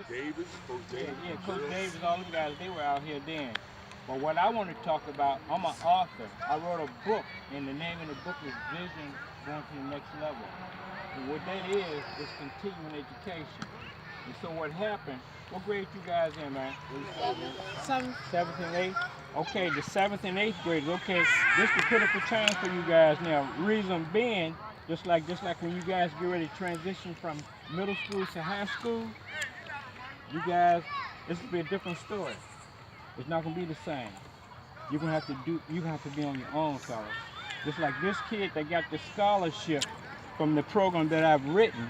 Davis, Coach Davis. Yeah, Coach Davis, all them guys, they were out here then. But what I want to talk about, I'm an author. I wrote a book, and the name of the book is Vision Going to the Next Level. And what that is continuing education. And so what happened, what grade you guys in, man? Some. Seventh and eighth? Okay, the seventh and eighth graders. Okay, this is the critical time for you guys now. Reason being, just like when you guys get ready to transition from middle school to high school, you guys, this will be a different story. It's not gonna be the same. You have to be on your own, fellas. Just like this kid that got the scholarship from the program that I've written,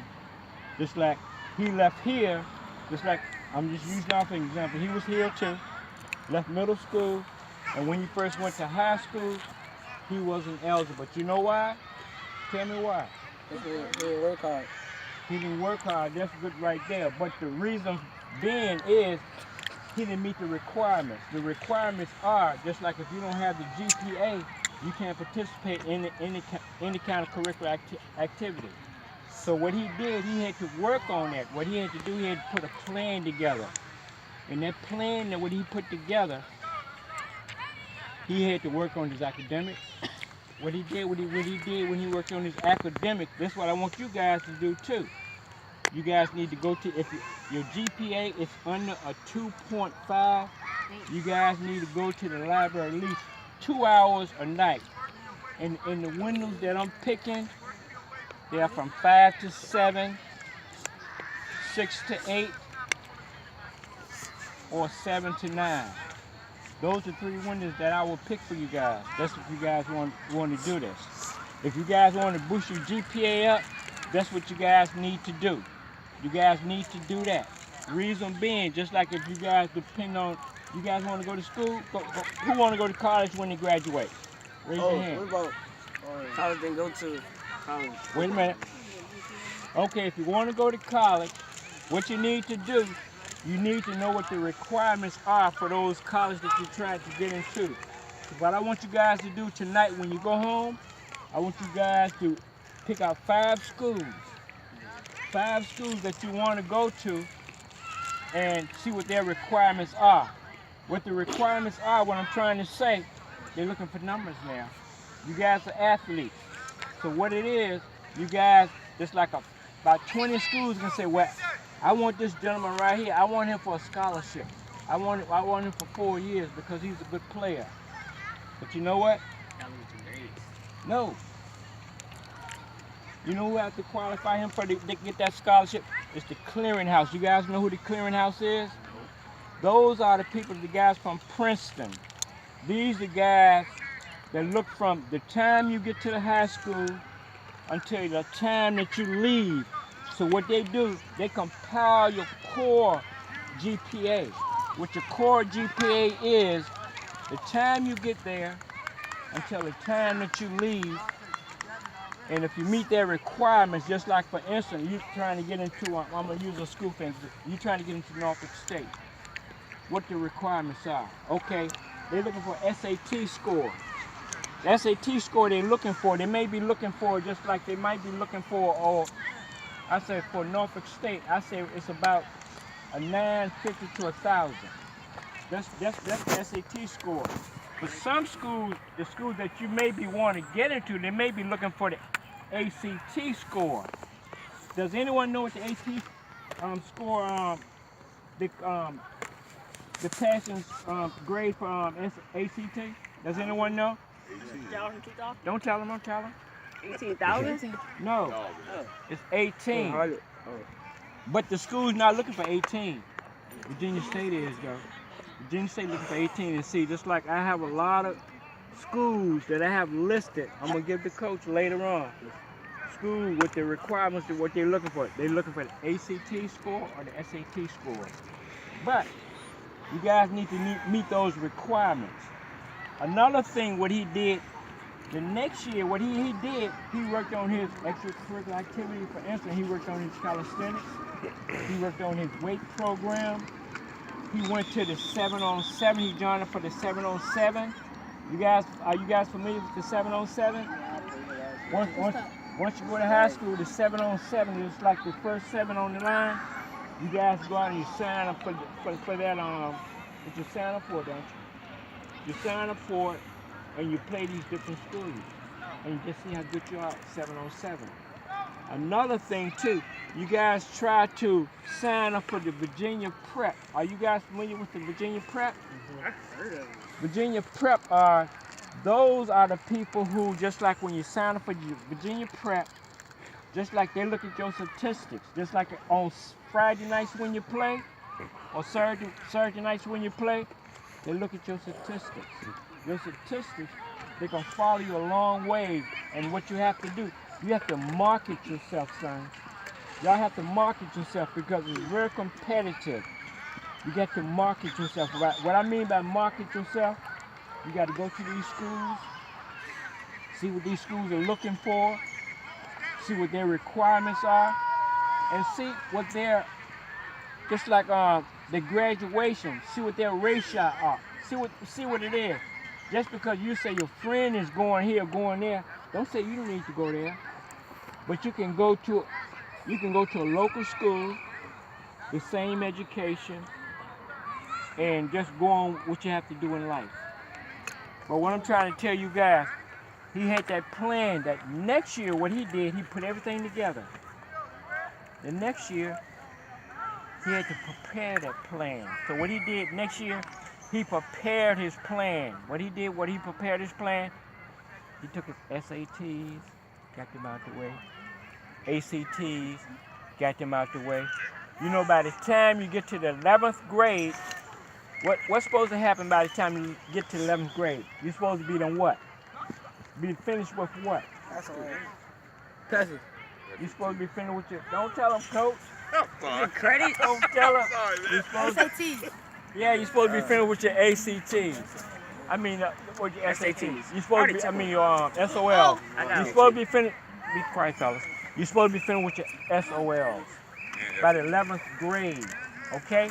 just like he left here, just like I'm just using off an example. He was here too, left middle school, and when he first went to high school, he wasn't eligible. But you know why? Tell me why. He didn't work hard. He didn't work hard. That's good right there. But the reason being is he didn't meet the requirements. The requirements are just like if you don't have the GPA, you can't participate in any kind of curricular activity. So what he did, he had to work on that. What he had to do, he had to put a plan together. And that plan that what he put together, he had to work on his academics. What he did when he worked on his academics, that's what I want you guys to do too. You guys need to go to, if your GPA is under a 2.5, you guys need to go to the library at least 2 hours a night. And in the windows that I'm picking, they are from 5 to 7, 6 to 8, or 7 to 9. Those are 3 windows that I will pick for you guys. That's if you guys want to do this. If you guys want to boost your GPA up, that's what you guys need to do. You guys need to do that. Reason being, just like if you guys depend on, you guys want to go to school, who want to go to college when they graduate? Raise your hand. What about college didn't go to college? Wait a minute. Okay, if you want to go to college, what you need to do, you need to know what the requirements are for those colleges that you're trying to get into. So what I want you guys to do tonight when you go home, I want you guys to pick out 5 schools. 5 schools that you want to go to and see what their requirements are. What the requirements are, what I'm trying to say, they're looking for numbers now. You guys are athletes. So what it is, you guys, just like about 20 schools can say, well, I want this gentleman right here, I want him for a scholarship. I want him for 4 years because he's a good player. But you know what? No. You know who has to qualify him to get that scholarship? It's the clearinghouse. You guys know who the clearinghouse is? Those are the people, the guys from Princeton. These are the guys that look from the time you get to the high school until the time that you leave. So what they do, they compile your core GPA. What your core GPA is, the time you get there until the time that you leave. And if you meet their requirements, just like for instance, you're trying to get into, I'm going to use a school thing, you're trying to get into Norfolk State. What the requirements are. Okay, they're looking for SAT score. The SAT score they're looking for, they may be looking for just like they might be looking for, or I say for Norfolk State, I say it's about a 950 to 1,000. That's the SAT score. But some schools, the schools that you maybe want to get into, they may be looking for the ACT score. Does anyone know what the ACT score, the passing grade for ACT? Does anyone know? 2,000, 2,000? Don't tell them, don't tell them. 18,000? No, it's 18. Oh. But the school's not looking for 18. Virginia State is, though. Virginia State looking for 18 and see. Just like I have a lot of schools that I have listed. I'm going to give the coach later on. School with the requirements of what they're looking for. They're looking for the ACT score or the SAT score. But you guys need to meet those requirements. Another thing, what he did, the next year, what he did, he worked on his extracurricular activity. For instance, he worked on his calisthenics. He worked on his weight program. He went to the 7-on-7. He joined up for the 7-on-7. Are you guys familiar with the 7-on-7? Once you go to high school, the 7-on-7 is like the first 7 on the line. You guys go out and you sign up for that, what you sign up for, don't you? You sign up for it, and you play these different schools. And you just see how good you are at 7-on-7. Another thing, too, you guys try to sign up for the Virginia Prep. Are you guys familiar with the Virginia Prep? I've heard of it. Virginia Prep those are the people who, just like when you sign up for the Virginia Prep, just like they look at your statistics, just like on Friday nights when you play, or Saturday nights when you play, they look at your statistics. Your statistics, they're going to follow you a long way. And what you have to do, you have to market yourself, son. Y'all have to market yourself because it's very competitive. You got to market yourself. Right? What I mean by market yourself, you got to go to these schools, see what these schools are looking for, see what their requirements are, and see what their, just like the graduation, see what their ratio are. See what it is. Just because you say your friend is going here, going there, don't say you don't need to go there. But you can go to a local school, the same education, and just go on what you have to do in life. But what I'm trying to tell you guys, he had that plan that next year what he did, he put everything together. The next year, he had to prepare that plan. So what he did next year, he prepared his plan. What he prepared his plan, he took his SATs, got them out the way. ACTs, got them out the way. You know, by the time you get to the 11th grade, what's supposed to happen by the time you get to the 11th grade? You're supposed to be done what? Be finished with what? That's all right. Pass it. You're supposed to be finished with your, don't tell them, coach. Your credit? Don't tell them. SATs. Yeah, you're supposed to be finished with your ACTs. I mean, with your SATs. You're supposed to be, your SOL. You're supposed to be finished, be quiet, fellas. You're supposed to be finished with your SOLs by the 11th grade, okay?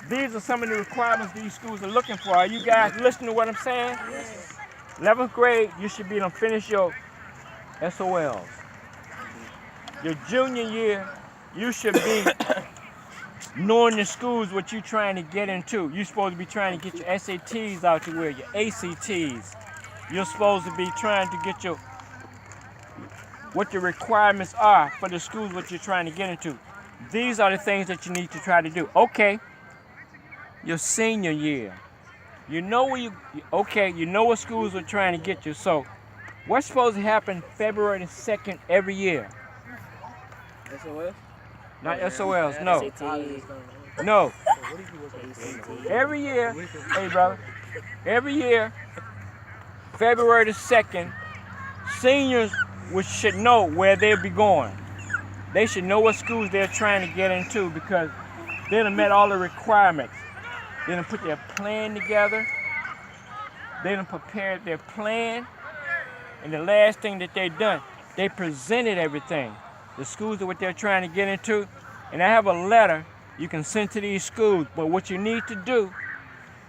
These are some of the requirements these schools are looking for. Are you guys listening to what I'm saying? Yes. 11th grade, you should be done finish your SOLs. Your junior year, you should be knowing the schools what you're trying to get into. You're supposed to be trying to get your SATs out the way, your ACTs. You're supposed to be trying to get what the requirements are for the schools what you're trying to get into. These are the things that you need to try to do. Okay, your senior year. You know where you know what schools are trying to get you. So what's supposed to happen February the 2nd every year? SOS? Not SOLs, no. SATs. No. Every year, hey brother, every year, February the 2nd, seniors should know where they'll be going. They should know what schools they're trying to get into because they done met all the requirements. They done put their plan together. They done prepared their plan. And the last thing that they done, they presented everything. The schools are what they're trying to get into. And I have a letter you can send to these schools. But what you need to do,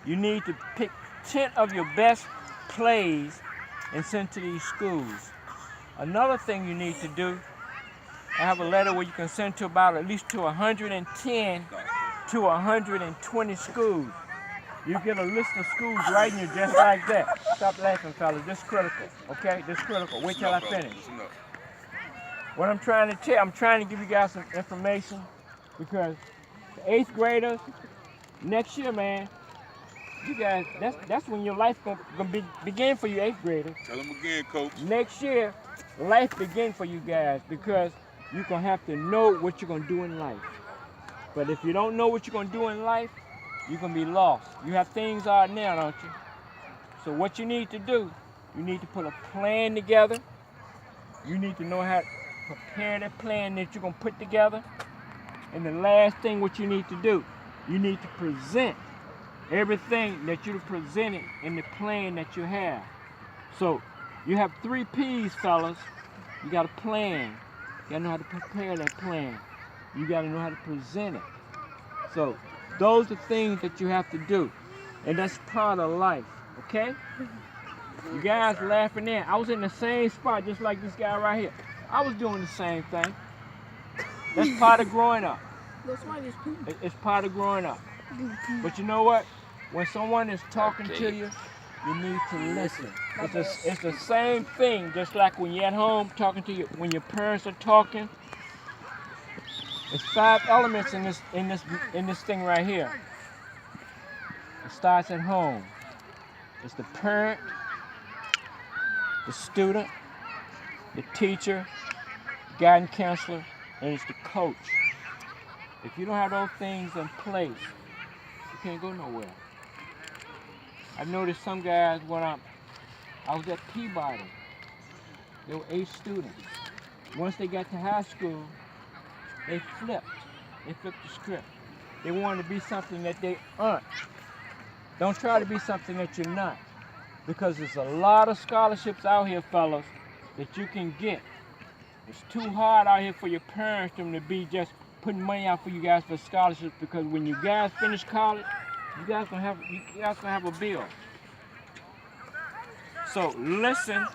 you need to pick 10 of your best plays and send to these schools. Another thing you need to do, I have a letter where you can send to about at least to 110 to 120 schools. You get a list of schools writing you just like that. Stop laughing, fellas. This is critical, okay? This is critical. Wait till I finish. What I'm trying to tell, I'm trying to give you guys some information because the 8th graders, next year, man, you guys, that's when your life gonna begin for you 8th graders. Tell them again, coach. Next year, life begin for you guys because you're gonna have to know what you're gonna do in life. But if you don't know what you're gonna do in life, you're gonna be lost. You have things out now, don't you? So what you need to do, you need to put a plan together. You need to know how to prepare that plan that you're gonna put together. And the last thing what you need to do, you need to present everything that you presented in the plan that you have. So you have 3 P's, fellas. You got a plan. You gotta know how to prepare that plan. You gotta know how to present it. So those are things that you have to do. And that's part of life, okay? You guys laughing there. I was in the same spot just like this guy right here. I was doing the same thing. That's part of growing up. It's part of growing up. But you know what? When someone is talking to you, you need to listen. It's the same thing, just like when you're at home talking to you, when your parents are talking. There's 5 elements in this thing right here. It starts at home. It's the parent, the student, the teacher, guidance counselor, and it's the coach. If you don't have those things in place, you can't go nowhere. I've noticed some guys when I was at Peabody, there were 8 students. Once they got to high school, they flipped. They flipped the script. They wanted to be something that they aren't. Don't try to be something that you're not. Because there's a lot of scholarships out here, fellas, that you can get. It's too hard out here for your parents to be just putting money out for you guys for scholarships, because when you guys finish college, you guys gonna have a bill. So listen